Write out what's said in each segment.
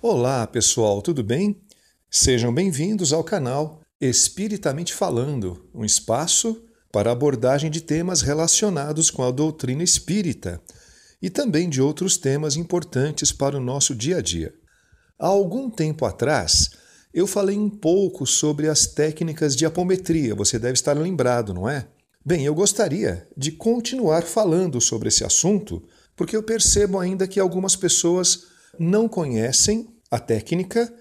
Olá, pessoal, tudo bem? Sejam bem-vindos ao canal Espiritamente Falando, um espaço para abordagem de temas relacionados com a doutrina espírita e também de outros temas importantes para o nosso dia a dia. Há algum tempo atrás, eu falei um pouco sobre as técnicas de apometria, você deve estar lembrado, não é? Bem, eu gostaria de continuar falando sobre esse assunto, porque eu percebo ainda que algumas pessoas não conhecem a técnica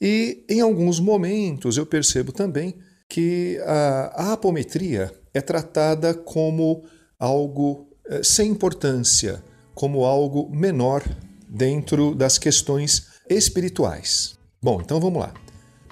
e, em alguns momentos, eu percebo também que a apometria é tratada como algo sem importância, como algo menor dentro das questões espirituais. Bom, então vamos lá.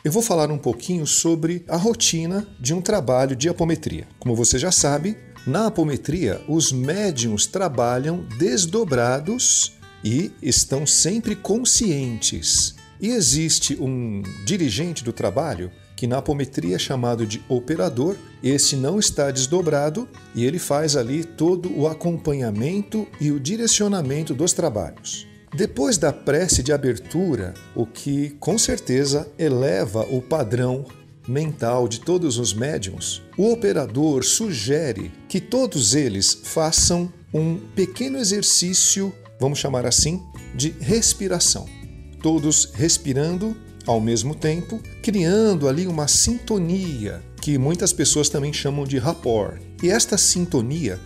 Eu vou falar um pouquinho sobre a rotina de um trabalho de apometria. Como você já sabe, na apometria, os médiuns trabalham desdobrados e estão sempre conscientes. E existe um dirigente do trabalho que na apometria é chamado de operador. Esse não está desdobrado e ele faz ali todo o acompanhamento e o direcionamento dos trabalhos. Depois da prece de abertura, o que com certeza eleva o padrão mental de todos os médiuns, o operador sugere que todos eles façam um pequeno exercício, vamos chamar assim, de respiração. Todos respirando ao mesmo tempo, criando ali uma sintonia, que muitas pessoas também chamam de rapport. E esta sintonia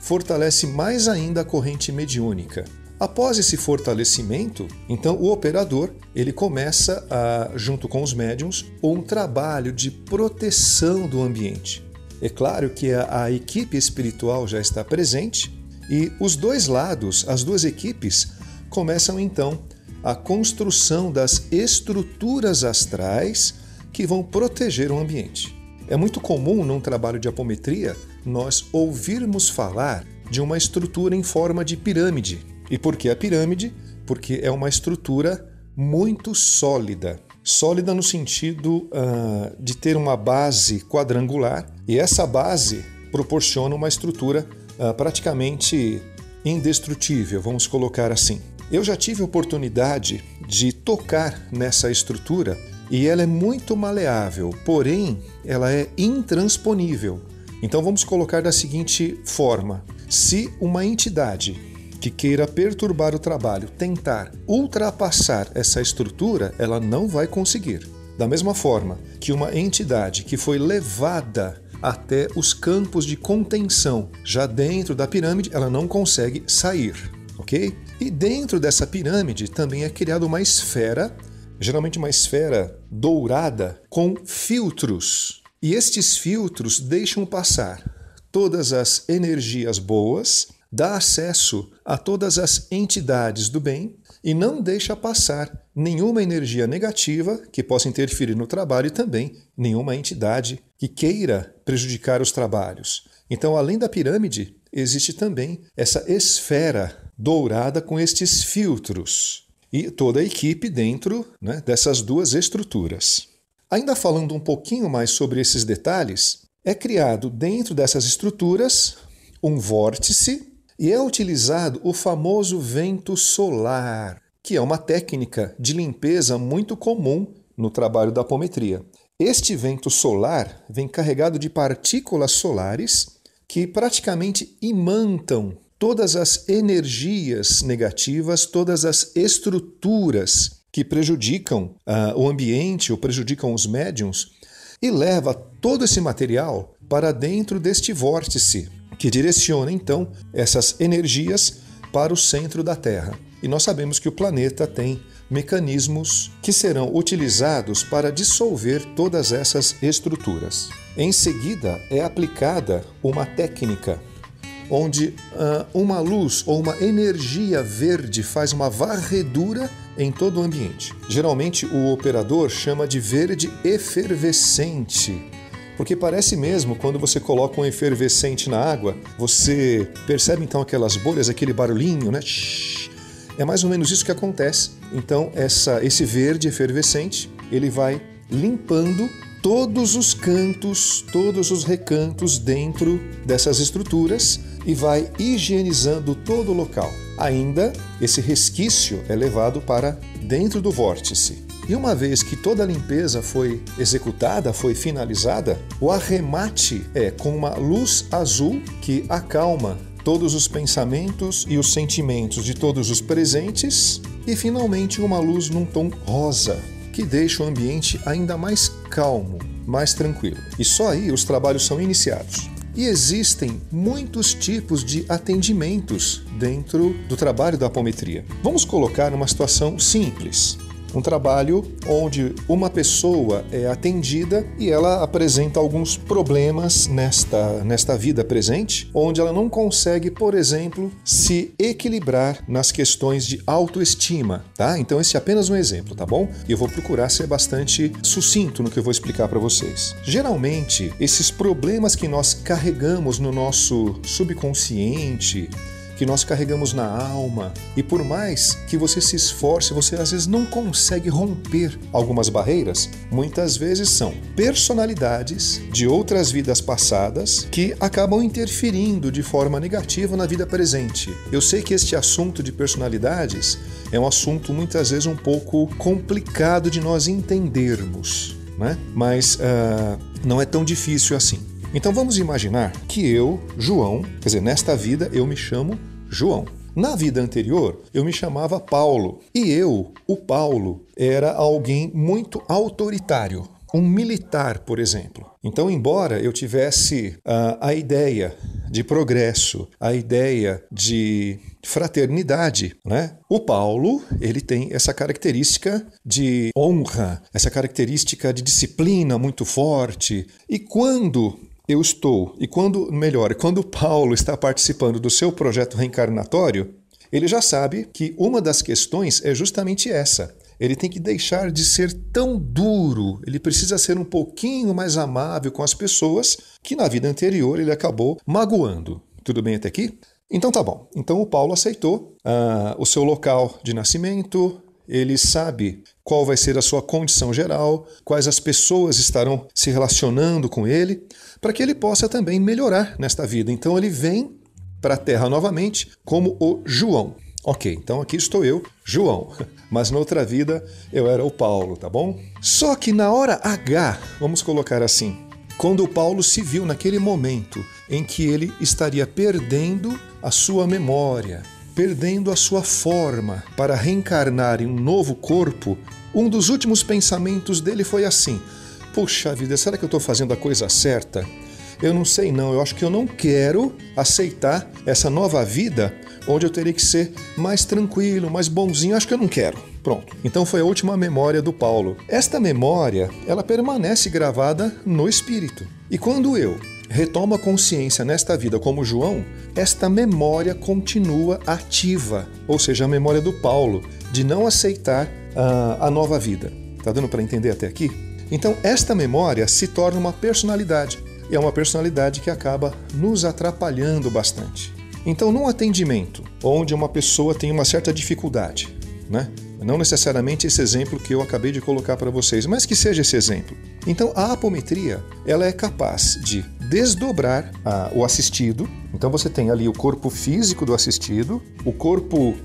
fortalece mais ainda a corrente mediúnica. Após esse fortalecimento, então o operador ele começa, junto com os médiuns, um trabalho de proteção do ambiente. É claro que a equipe espiritual já está presente e os dois lados, as duas equipes, começam então a construção das estruturas astrais que vão proteger o ambiente. É muito comum num trabalho de apometria nós ouvirmos falar de uma estrutura em forma de pirâmide. E por que a pirâmide? Porque é uma estrutura muito sólida. Sólida no sentido de ter uma base quadrangular, e essa base proporciona uma estrutura praticamente indestrutível, vamos colocar assim. Eu já tive a oportunidade de tocar nessa estrutura e ela é muito maleável, porém ela é intransponível. Então vamos colocar da seguinte forma: se uma entidade que queira perturbar o trabalho tentar ultrapassar essa estrutura, ela não vai conseguir. Da mesma forma que uma entidade que foi levada até os campos de contenção já dentro da pirâmide, ela não consegue sair, ok? E dentro dessa pirâmide também é criada uma esfera, geralmente uma esfera dourada, com filtros. E estes filtros deixam passar todas as energias boas, dá acesso a todas as entidades do bem e não deixa passar nenhuma energia negativa que possa interferir no trabalho e também nenhuma entidade que queira prejudicar os trabalhos. Então, além da pirâmide, existe também essa esfera dourada com estes filtros e toda a equipe dentro, dessas duas estruturas. Ainda falando um pouquinho mais sobre esses detalhes, é criado dentro dessas estruturas um vórtice e é utilizado o famoso vento solar, que é uma técnica de limpeza muito comum no trabalho da apometria. Este vento solar vem carregado de partículas solares que praticamente imantam todas as energias negativas, todas as estruturas que prejudicam o ambiente ou prejudicam os médiuns e leva todo esse material para dentro deste vórtice, que direciona então essas energias para o centro da Terra. E nós sabemos que o planeta tem mecanismos que serão utilizados para dissolver todas essas estruturas. Em seguida, é aplicada uma técnica onde uma luz ou uma energia verde faz uma varredura em todo o ambiente. Geralmente o operador chama de verde efervescente, porque parece mesmo, quando você coloca um efervescente na água, você percebe então aquelas bolhas, aquele barulhinho, né? É mais ou menos isso que acontece. Então esse verde efervescente, ele vai limpando todos os cantos, todos os recantos dentro dessas estruturas e vai higienizando todo o local. ainda esse resquício é levado para dentro do vórtice. E uma vez que toda a limpeza foi executada, foi finalizada, o arremate é com uma luz azul que acalma todos os pensamentos e os sentimentos de todos os presentes e, finalmente, uma luz num tom rosa, que deixa o ambiente ainda mais calmo, mais tranquilo. E só aí os trabalhos são iniciados. E existem muitos tipos de atendimentos dentro do trabalho da apometria. Vamos colocar uma situação simples. Um trabalho onde uma pessoa é atendida e ela apresenta alguns problemas nesta vida presente, onde ela não consegue, por exemplo, se equilibrar nas questões de autoestima, tá? Então esse é apenas um exemplo, tá bom? E eu vou procurar ser bastante sucinto no que eu vou explicar para vocês. Geralmente, esses problemas que nós carregamos no nosso subconsciente, que nós carregamos na alma, e por mais que você se esforce, você às vezes não consegue romper algumas barreiras, muitas vezes são personalidades de outras vidas passadas que acabam interferindo de forma negativa na vida presente. Eu sei que este assunto de personalidades é um assunto muitas vezes um pouco complicado de nós entendermos, né? Mas não é tão difícil assim. Então vamos imaginar que eu, João, quer dizer, nesta vida eu me chamo João. Na vida anterior eu me chamava Paulo e eu, o Paulo, era alguém muito autoritário, um militar, por exemplo. Então, embora eu tivesse a ideia de progresso, a ideia de fraternidade, né? O Paulo, ele tem essa característica de honra, essa característica de disciplina muito forte. E quando quando o Paulo está participando do seu projeto reencarnatório, ele já sabe que uma das questões é justamente essa. Ele tem que deixar de ser tão duro, ele precisa ser um pouquinho mais amável com as pessoas que na vida anterior ele acabou magoando. Tudo bem até aqui? Então tá bom. Então o Paulo aceitou o seu local de nascimento, ele sabe qual vai ser a sua condição geral, quais as pessoas estarão se relacionando com ele, para que ele possa também melhorar nesta vida. Então ele vem para a Terra novamente como o João. Ok, então aqui estou eu, João, mas na outra vida eu era o Paulo, tá bom? Só que na hora H, vamos colocar assim, quando o Paulo se viu naquele momento em que ele estaria perdendo a sua memória, perdendo a sua forma para reencarnar em um novo corpo, um dos últimos pensamentos dele foi assim: puxa vida, será que eu estou fazendo a coisa certa? Eu não sei não, eu acho que eu não quero aceitar essa nova vida onde eu teria que ser mais tranquilo, mais bonzinho, acho que eu não quero. Pronto. Então foi a última memória do Paulo. Esta memória, ela permanece gravada no espírito. E quando eu retomo a consciência nesta vida como João, esta memória continua ativa, ou seja, a memória do Paulo, de não aceitar a nova vida. Tá dando para entender até aqui? Então, esta memória se torna uma personalidade, e é uma personalidade que acaba nos atrapalhando bastante. Então, num atendimento onde uma pessoa tem uma certa dificuldade, né? Não necessariamente esse exemplo que eu acabei de colocar para vocês, mas que seja esse exemplo. Então, a apometria, ela é capaz de desdobrar o assistido. Então, você tem ali o corpo físico do assistido, o corpo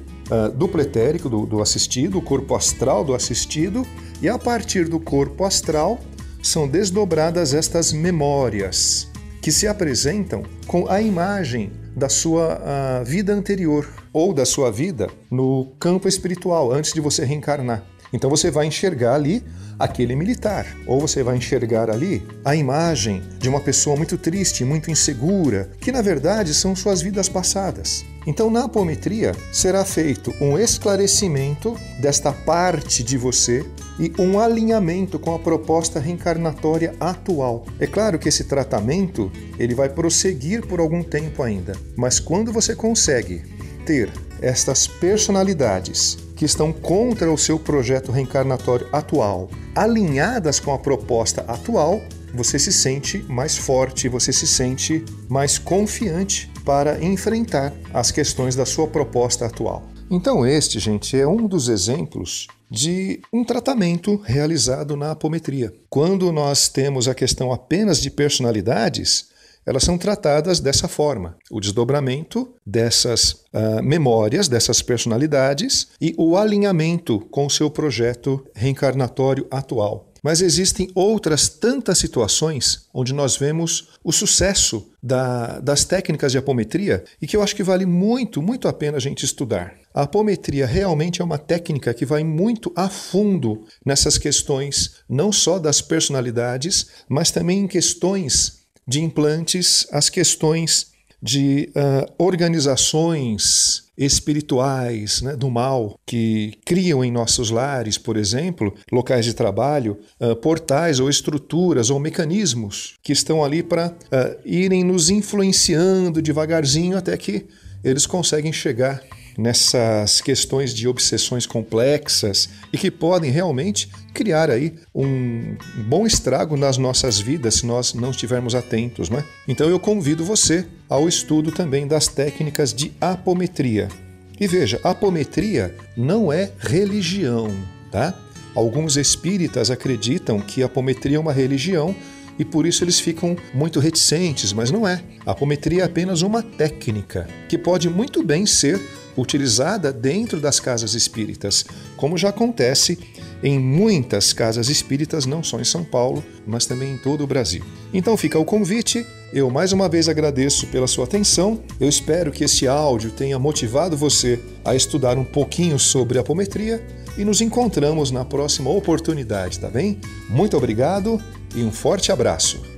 duplo etérico do assistido, o corpo astral do assistido, e a partir do corpo astral são desdobradas estas memórias que se apresentam com a imagem da sua vida anterior ou da sua vida no campo espiritual, antes de você reencarnar. Então você vai enxergar ali aquele militar, ou você vai enxergar ali a imagem de uma pessoa muito triste, muito insegura, que na verdade são suas vidas passadas. Então na apometria será feito um esclarecimento desta parte de você e um alinhamento com a proposta reencarnatória atual. É claro que esse tratamento ele vai prosseguir por algum tempo ainda, mas quando você consegue ter estas personalidades que estão contra o seu projeto reencarnatório atual, alinhadas com a proposta atual, você se sente mais forte, você se sente mais confiante para enfrentar as questões da sua proposta atual. Então este, gente, é um dos exemplos de um tratamento realizado na apometria. Quando nós temos a questão apenas de personalidades, elas são tratadas dessa forma. O desdobramento dessas memórias, dessas personalidades e o alinhamento com o seu projeto reencarnatório atual. Mas existem outras tantas situações onde nós vemos o sucesso das técnicas de apometria e que eu acho que vale muito, muito a pena a gente estudar. A apometria realmente é uma técnica que vai muito a fundo nessas questões, não só das personalidades, mas também em questões de implantes, as questões de organizações espirituais, né, do mal, que criam em nossos lares, por exemplo, locais de trabalho, portais ou estruturas ou mecanismos que estão ali para irem nos influenciando devagarzinho até que eles conseguem chegar nessas questões de obsessões complexas e que podem realmente criar aí um bom estrago nas nossas vidas se nós não estivermos atentos, né? Então eu convido você ao estudo também das técnicas de apometria. E veja, apometria não é religião, tá? Alguns espíritas acreditam que a apometria é uma religião e por isso eles ficam muito reticentes, mas não é. A apometria é apenas uma técnica que pode muito bem ser utilizada dentro das casas espíritas, como já acontece em muitas casas espíritas, não só em São Paulo, mas também em todo o Brasil. Então fica o convite, eu mais uma vez agradeço pela sua atenção, eu espero que esse áudio tenha motivado você a estudar um pouquinho sobre a apometria e nos encontramos na próxima oportunidade, tá bem? Muito obrigado e um forte abraço!